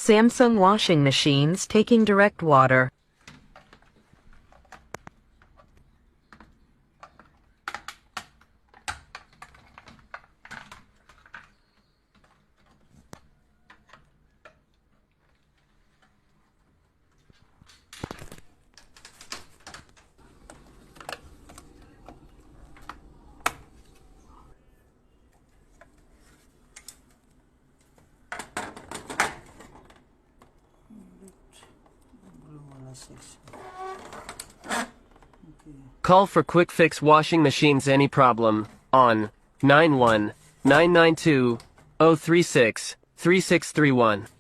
Samsung washing machines taking direct water. Call for quick fix washing machines any problem on 91 992 036 3631.